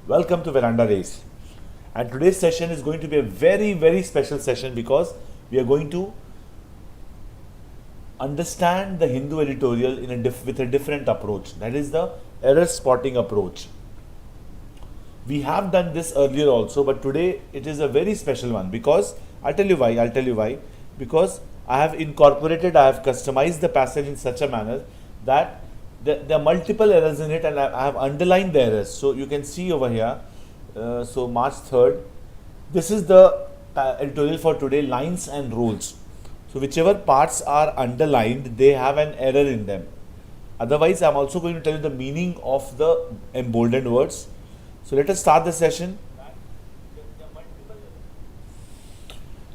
Welcome to VerandaRace. And today's session is going to be a very special session because we are going to understand the Hindu editorial with a different approach. That is the error spotting approach. We have done this earlier also, but today it is a very special one because I'll tell you why. Because I have customized the passage in such a manner that there are multiple errors in it, and I have underlined the errors. So you can see over here, so March 3rd, this is the editorial for today, lines and rules. So whichever parts are underlined, they have an error in them. Otherwise, I am also going to tell you the meaning of the emboldened words. So let us start the session.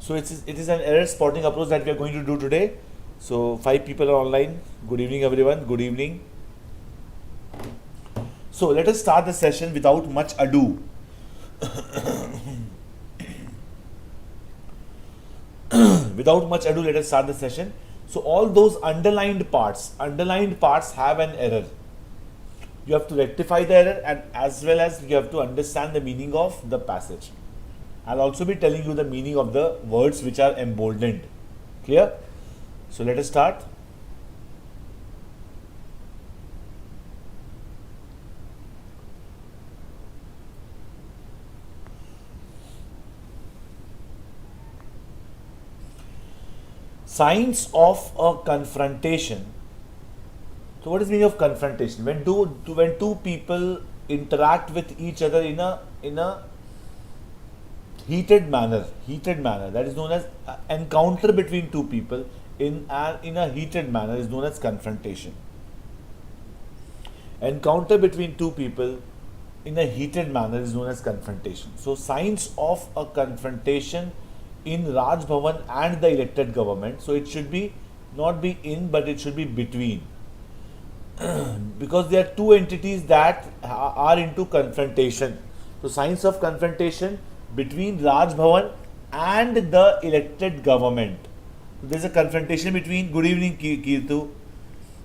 So it is an error spotting approach that we are going to do today. So 5 people are online. Good evening everyone. Good evening. So let us start the session without much ado. Without much ado, let us start the session. So all those underlined parts have an error. You have to rectify the error, and as well as you have to understand the meaning of the passage. I'll also be telling you the meaning of the words which are emboldened. Clear? So let us start. Signs of a confrontation. So what is the meaning of confrontation? When two people interact with each other in a heated manner, that is known as encounter between two people in a heated manner is known as confrontation. Encounter between two people in a heated manner is known as confrontation. So signs of a confrontation in Raj Bhavan and the elected government. So it should be not be in, but it should be between. Because there are two entities that are into confrontation. So signs of confrontation between Raj Bhavan and the elected government. So there is a confrontation between, good evening Kirtu.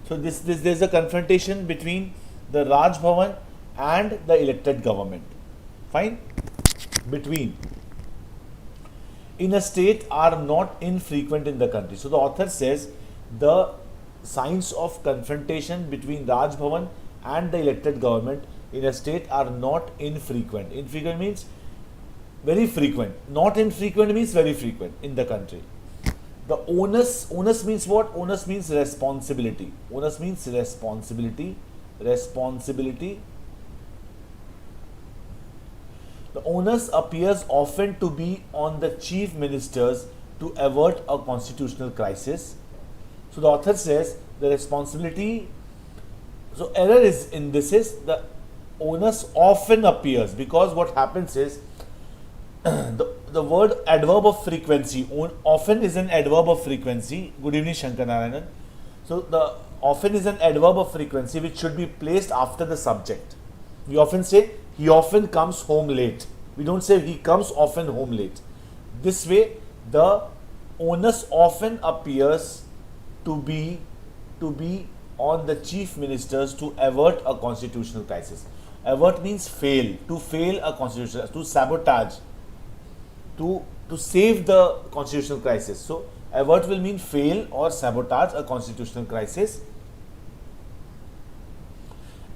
So there is a confrontation between the Raj Bhavan and the elected government. Fine? Between. In a state are not infrequent in the country. So the author says the signs of confrontation between Raj Bhavan and the elected government in a state are not infrequent. Infrequent means very frequent. Not infrequent means very frequent in the country. The onus means what? Onus means responsibility. Onus means responsibility. The onus appears often to be on the chief ministers to avert a constitutional crisis. So the author says the responsibility, so error is in this is the onus often appears, because what happens is the word adverb of frequency, often is an adverb of frequency. Good evening Shankar Narayanan. So the often is an adverb of frequency which should be placed after the subject. We often say he often comes home late. We don't say he comes often home late. This way the onus often appears to be on the chief ministers to avert a constitutional crisis. Avert means fail, to fail a constitutional, to sabotage, to save the constitutional crisis. So avert will mean fail or sabotage a constitutional crisis,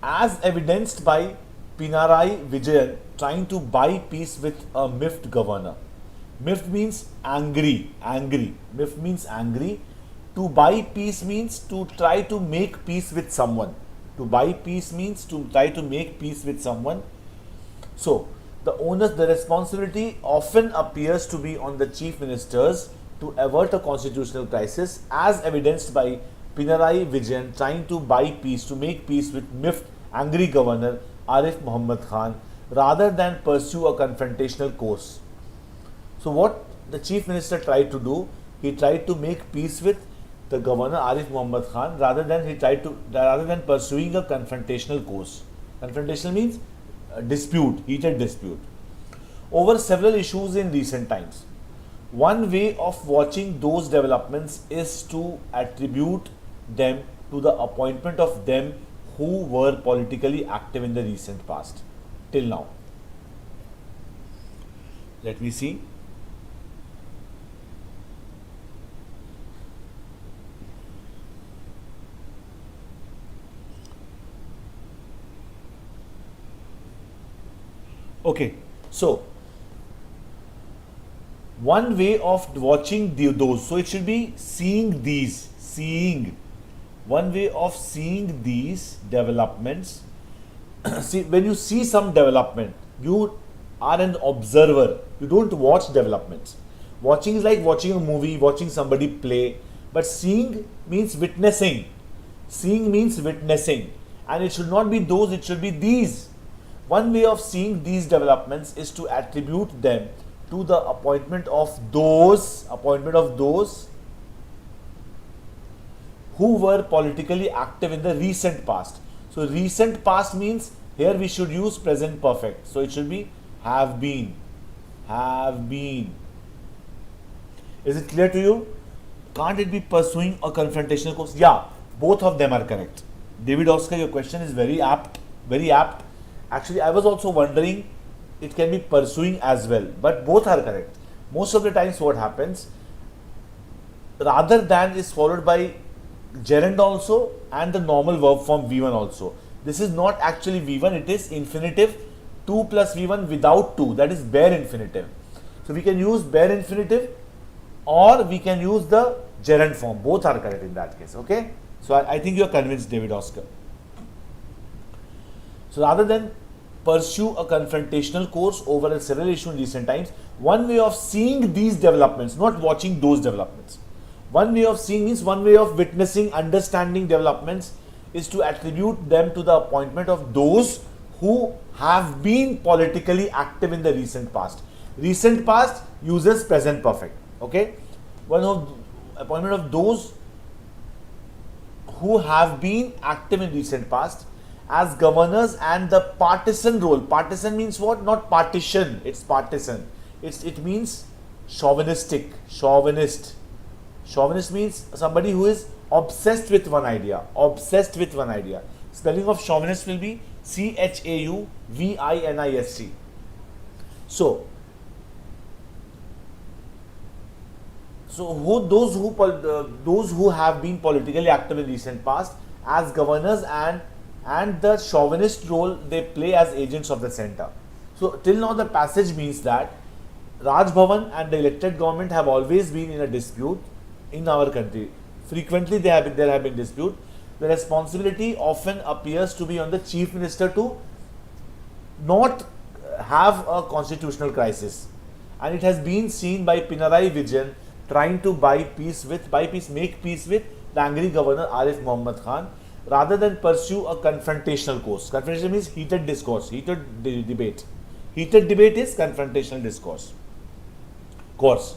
as evidenced by Pinarayi Vijayan trying to buy peace with a miffed governor. Miffed means angry. Miffed means angry. To buy peace means to try to make peace with someone. To buy peace means to try to make peace with someone. So the onus, the responsibility often appears to be on the chief ministers to avert a constitutional crisis, as evidenced by Pinarayi Vijayan trying to buy peace, to make peace with miffed, angry governor Arif Muhammad Khan, rather than pursue a confrontational course. So what the chief minister tried to do, he tried to make peace with the governor Arif Muhammad Khan rather than pursuing a confrontational course. Confrontational means dispute, heated dispute, over several issues in recent times. One way of watching those developments is to attribute them to the appointment of them who were politically active in the recent past till now. Let me see. Okay, so one way of watching those, so it should be seeing these, seeing. One way of seeing these developments. See, when you see some development, you are an observer. You don't watch developments. Watching is like watching a movie, watching somebody play. But seeing means witnessing. Seeing means witnessing. And it should not be those, it should be these. One way of seeing these developments is to attribute them to the appointment of those who were politically active in the recent past. So recent past means here we should use present perfect. So it should be have been. Have been. Is it clear to you? Can't it be pursuing a confrontational course? Yeah, both of them are correct. David Oscar, your question is very apt. Very apt. Actually, I was also wondering, it can be pursuing as well, but both are correct. Most of the times what happens, rather than is followed by gerund also and the normal verb form V1 also. This is not actually V1, it is infinitive 2 plus V1 without 2, that is bare infinitive. So we can use bare infinitive or we can use the gerund form. Both are correct in that case, okay? So I think you are convinced, David Oscar. So rather than pursue a confrontational course over a several issues in recent times, one way of seeing these developments, not watching those developments. One way of seeing means one way of witnessing, understanding developments is to attribute them to the appointment of those who have been politically active in the recent past. Recent past uses present perfect, okay? One of appointment of those who have been active in recent past as governors and the partisan role. Partisan means what? Not partition, it's partisan. It means chauvinistic, chauvinist. Chauvinist means somebody who is obsessed with one idea, obsessed with one idea. Spelling of chauvinist will be CHAUVINIST. So those who have been politically active in recent past as governors and the chauvinist role they play as agents of the center. So till now the passage means that Raj Bhavan and the elected government have always been in a dispute in our country. Frequently there have been dispute. The responsibility often appears to be on the chief minister to not have a constitutional crisis, and it has been seen by Pinarayi Vijayan trying to make peace with the angry governor Arif Muhammad Khan rather than pursue a confrontational course. Confrontation means heated discourse, heated debate. Heated debate is confrontational discourse. Course.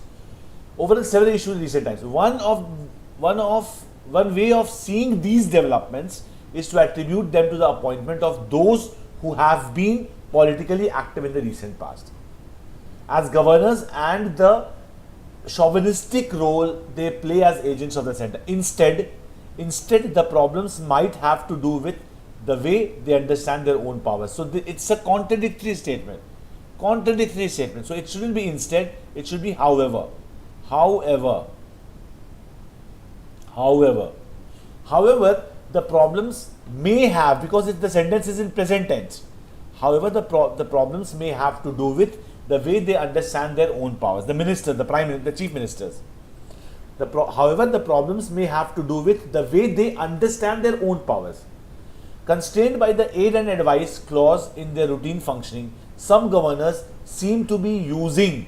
Over several issues in recent times. One way of seeing these developments is to attribute them to the appointment of those who have been politically active in the recent past as governors and the chauvinistic role they play as agents of the center. Instead, the problems might have to do with the way they understand their own powers. So it's a contradictory statement. Contradictory statement. So it shouldn't be instead, it should be however. However, the problems may have, because the sentence is in present tense. However, the problems may have to do with the way they understand their own powers. The minister, the prime minister, the chief ministers. However, the problems may have to do with the way they understand their own powers. Constrained by the aid and advice clause in their routine functioning, some governors seem to be using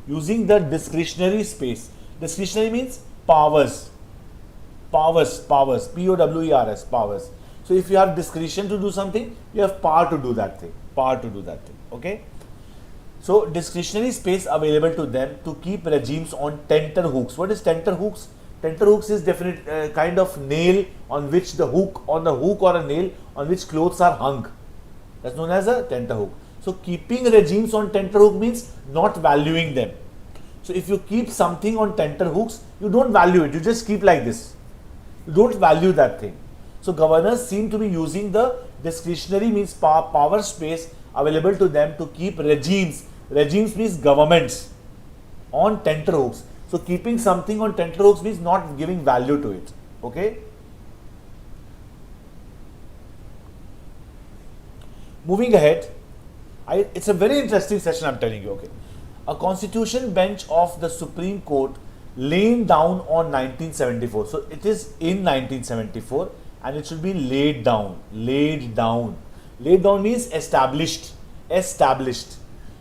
the discretionary space. Discretionary means powers, P-O-W-E-R-S, powers. So if you have discretion to do something, you have power to do that thing, okay? So discretionary space available to them to keep regimes on tenterhooks. What is tenterhooks? Tenterhooks is definite kind of nail on which the hook or a nail on which clothes are hung. That's known as a tenterhook. So keeping regimes on tenterhook means not valuing them. So if you keep something on tenterhooks, you don't value it. You just keep like this. You don't value that thing. So governors seem to be using the discretionary means power space available to them to keep regimes means governments on tenterhooks. So keeping something on tenterhooks means not giving value to it. Okay. Moving ahead, it's a very interesting session, I'm telling you. Okay. A constitution bench of the Supreme Court laid down on 1974. So it is in 1974 and it should be laid down. Laid down. Laid down means established. Established.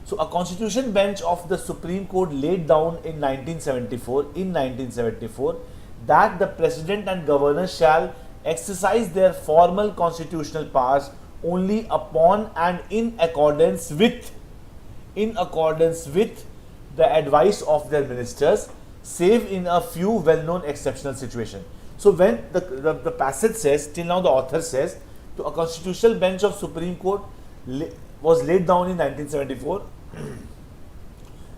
So a constitution bench of the Supreme Court laid down in 1974 that the president and governor shall exercise their formal constitutional powers only upon and in accordance with the advice of their ministers, save in a few well-known exceptional situations. So when the passage says, till now the author says, to a constitutional bench of Supreme Court was laid down in 1974,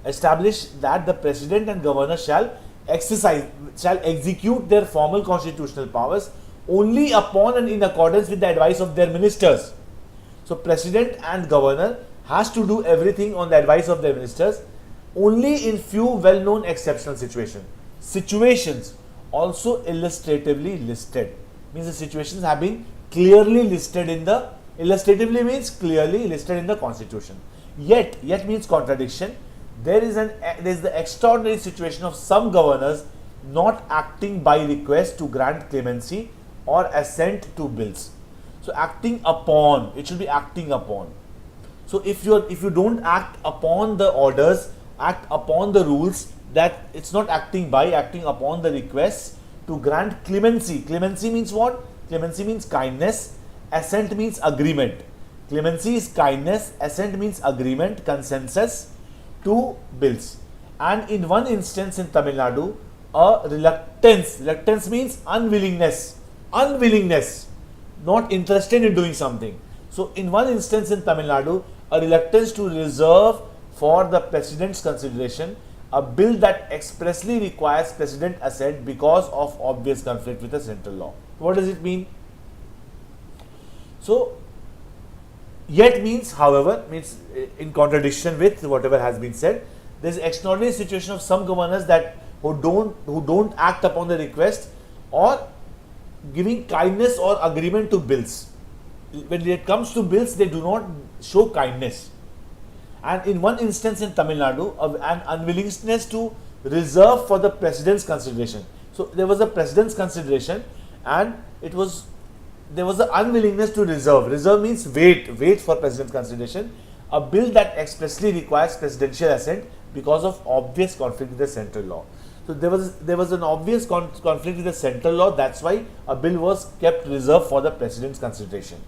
established that the president and governor shall execute their formal constitutional powers only upon and in accordance with the advice of their ministers. So president and governor has to do everything on the advice of their ministers only in few well-known exceptional situations also illustratively listed. Means the situations have been clearly listed in the, illustratively means clearly listed in the constitution. Yet means contradiction. There is the extraordinary situation of some governors not acting by request to grant clemency or assent to bills. So acting upon, it should be acting upon. So if you don't act upon the orders, act upon the rules, that it's not acting by, acting upon the requests to grant clemency. Clemency means what? Clemency means kindness. Assent means agreement. Clemency is kindness. Assent means agreement, consensus to bills. And in one instance in Tamil Nadu, a reluctance. Reluctance means unwillingness. Unwillingness. Not interested in doing something. So in one instance in Tamil Nadu, a reluctance to reserve for the president's consideration a bill that expressly requires president assent because of obvious conflict with the central law. What does it mean? So yet means, however, means in contradiction with whatever has been said. There is extraordinary situation of some governors that who don't act upon the request or giving kindness or agreement to bills. When it comes to bills, they do not show kindness. And in one instance in Tamil Nadu, an unwillingness to reserve for the president's consideration. So there was a president's consideration, and there was an unwillingness to reserve. Reserve means wait for president's consideration. A bill that expressly requires presidential assent because of obvious conflict with the central law. So there was an obvious conflict with the central law. That's why a bill was kept reserved for the president's consideration.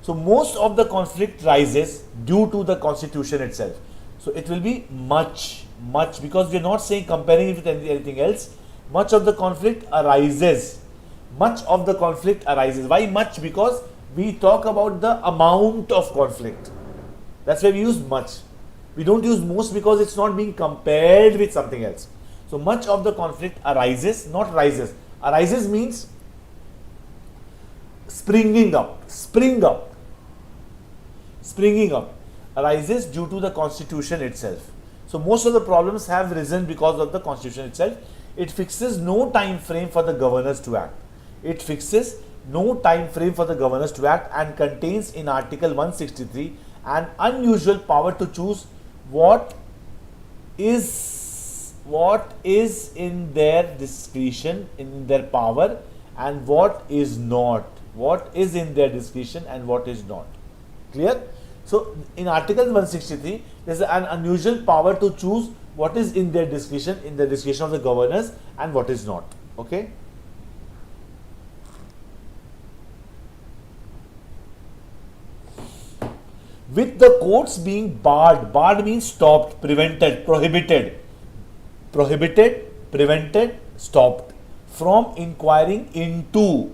So most of the conflict rises due to the constitution itself. So it will be much, because we are not saying comparing it with anything else. Much of the conflict arises. Much of the conflict arises. Why much? Because we talk about the amount of conflict. That's why we use much. We don't use most because it's not being compared with something else. So much of the conflict arises, not rises. Arises means springing up. Arises due to the constitution itself. So most of the problems have risen because of the constitution itself. It fixes no time frame for the governors to act. It fixes no time frame for the governors to act and contains in Article 163 an unusual power to choose what is in their discretion, in their power, and what is not. What is in their discretion and what is not. Clear? So in Article 163, there is an unusual power to choose what is in their discretion, in the discretion of the governors, and what is not. Okay? With the courts being barred means stopped, prevented, prohibited, stopped from inquiring into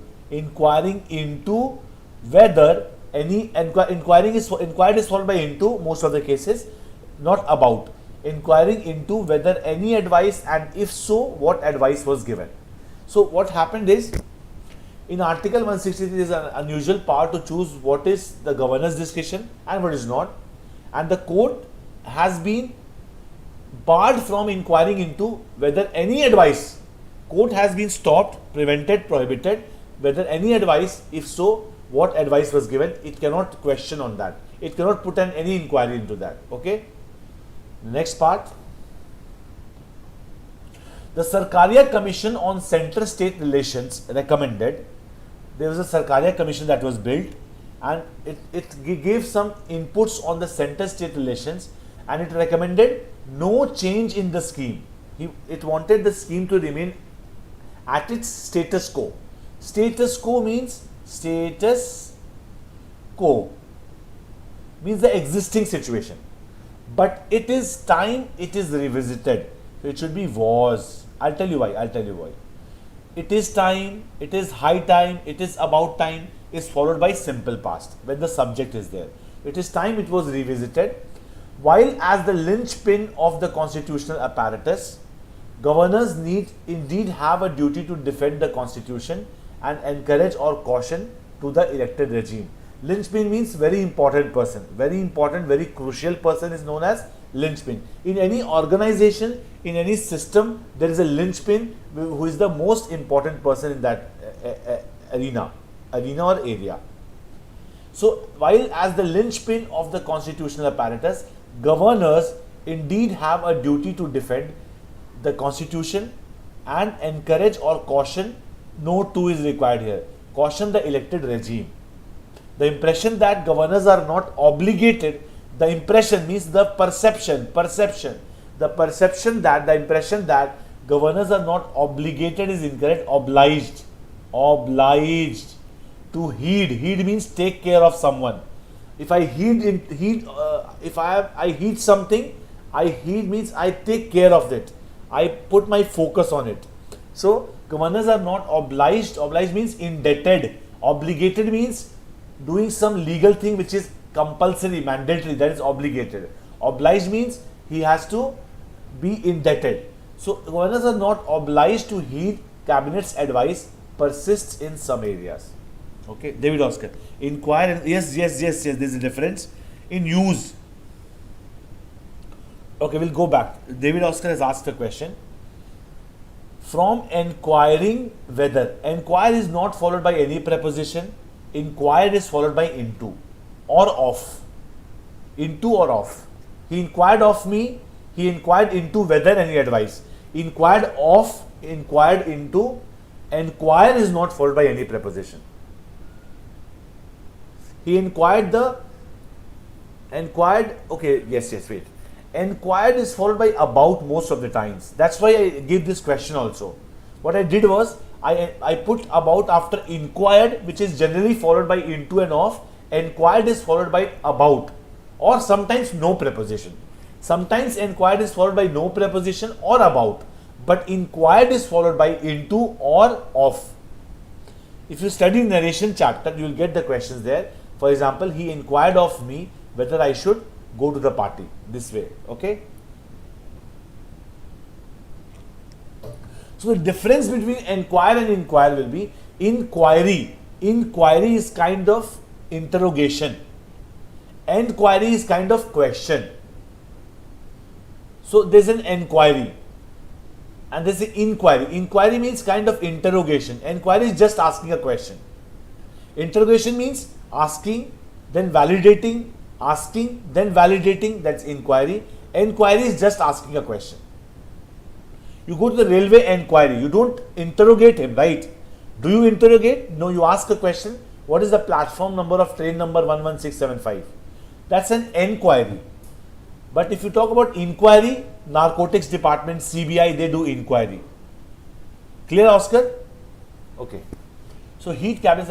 whether any inquiry is followed by into most of the cases, not about. Inquiring into whether any advice, and if so, what advice was given. So what happened is, In Article 163, there is an unusual power to choose what is the governor's discretion and what is not. And the court has been barred from inquiring into whether any advice, court has been stopped, prevented, prohibited, whether any advice, if so, what advice was given, it cannot question on that. It cannot put any inquiry into that. Okay. Next part. The Circadian Commission on Center-State Relations recommended, there was a Circadian Commission that was built, and it gave some inputs on the center-state relations, and it recommended no change in the scheme. It wanted the scheme to remain at its status quo. Status quo means the existing situation. But it is time it is revisited. So it should be was. I'll tell you why. It is time, it is high time, it is about time is followed by simple past when the subject is there. It is time it was revisited. While as the linchpin of the constitutional apparatus, governors need indeed have a duty to defend the constitution and encourage or caution to the elected regime. Linchpin means very important person, very important, very crucial person is known as linchpin. In any organization, in any system, there is a linchpin who is the most important person in that arena or area. So, while as the linchpin of the constitutional apparatus, governors indeed have a duty to defend the constitution and encourage or caution, no two is required here, caution the elected regime. The impression that governors are not obligated, the impression means the perception, the impression that governors are not obligated is incorrect, obliged to heed means take care of someone. If I I heed something, I heed means I take care of it, I put my focus on it. So governors are not obliged means indebted, obligated means doing some legal thing which is compulsory, mandatory, that is obligated. Obliged means he has to be indebted. So governors are not obliged to heed cabinet's advice, persists in some areas. Okay, David Oscar. Inquire, yes, there is a difference in use. Okay, we'll go back. David Oscar has asked a question. From enquiring whether, enquire is not followed by any preposition. Inquired is followed by into or of. Into or of. He inquired of me, he inquired into whether any advice. Inquired of, inquired into, enquire is not followed by any preposition. He inquired wait. Enquired is followed by about most of the times. That's why I gave this question also. What I did was, I put about after inquired, which is generally followed by into and of. Enquired is followed by about, or sometimes no preposition. Sometimes enquired is followed by no preposition or about, but inquired is followed by into or of. If you study narration chapter, you will get the questions there. For example, he inquired of me whether I should go to the party this way. Okay. So the difference between enquire and inquire will be inquiry. Inquiry is kind of interrogation. Enquiry is kind of question. So there's an enquiry and there's an inquiry. Inquiry means kind of interrogation. Enquiry is just asking a question. Interrogation means asking, then validating, asking, then validating, that's inquiry. Enquiry is just asking a question. You go to the railway enquiry, you don't interrogate him, right? Do you interrogate? No, you ask a question. What is the platform number of train number 11675? That's an enquiry. But if you talk about inquiry, narcotics department, CBI, they do inquiry. Clear, Oscar? Okay. So heat cabinets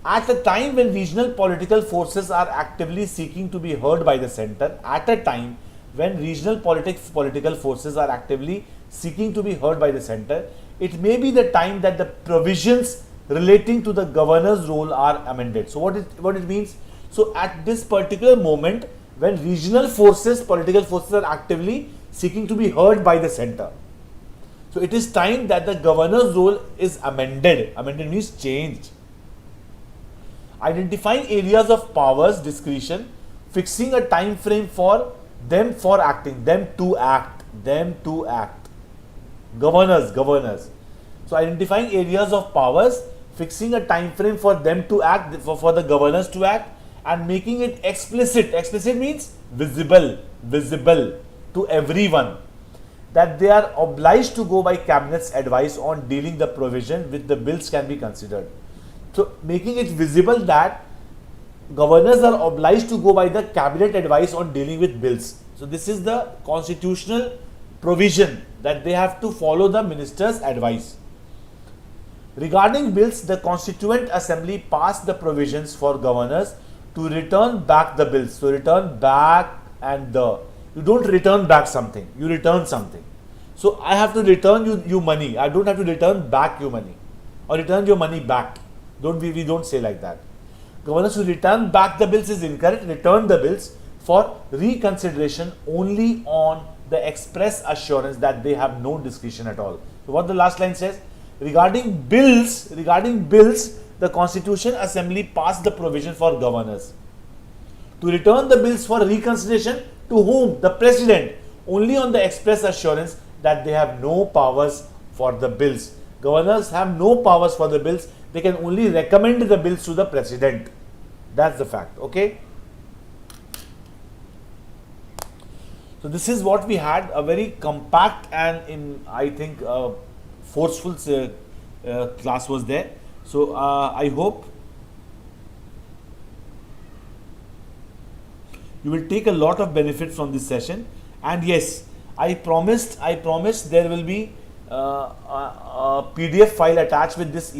at the time when regional political forces are actively seeking to be heard by the center, at a time when regional political forces are actively seeking to be heard by the center, it may be the time that the provisions relating to the governor's role are amended. So what it means? So at this particular moment, when regional forces, political forces are actively seeking to be heard by the center, So it is time that the governor's role is amended. Amended means changed. Identifying areas of powers, discretion, fixing a time frame for them for acting, them to act. Governors. So identifying areas of powers, fixing a time frame for them to act, for the governors to act, and making it explicit. Explicit means visible to everyone, that they are obliged to go by cabinet's advice on dealing the provision with the bills can be considered. So making it visible that governors are obliged to go by the cabinet advice on dealing with bills. So this is the constitutional provision that they have to follow the minister's advice. Regarding bills, the Constituent Assembly passed the provisions for governors to return back the bills. So return back you don't return back something, you return something. So I have to return you money. I don't have to return back you money or return your money back. We don't say like that. Governors who return back the bills is incorrect. Return the bills for reconsideration only on the express assurance that they have no discretion at all. So what the last line says, regarding bills, the Constitution Assembly passed the provision for governors to return the bills for reconsideration to whom? The President, only on the express assurance that they have no powers for the bills. Governors have no powers for the bills. They can only recommend the bills to the President. That's the fact. Okay. So this is what we had, a very compact and I think forceful class was there. So I hope you will take a lot of benefit from this session. And yes, I promised there will be a PDF file attached with this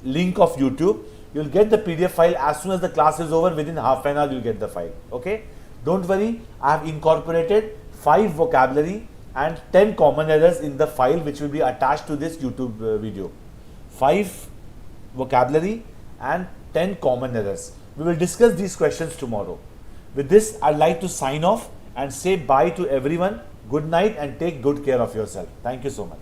link of YouTube. You'll get the PDF file as soon as the class is over. Within half an hour you'll get the file. Okay, don't worry, I have incorporated 5 vocabulary and 10 common errors in the file which will be attached to this YouTube video. 5 vocabulary and 10 common errors. We will discuss these questions tomorrow. With this, I'd like to sign off and say bye to everyone. Good night and take good care of yourself. Thank you so much.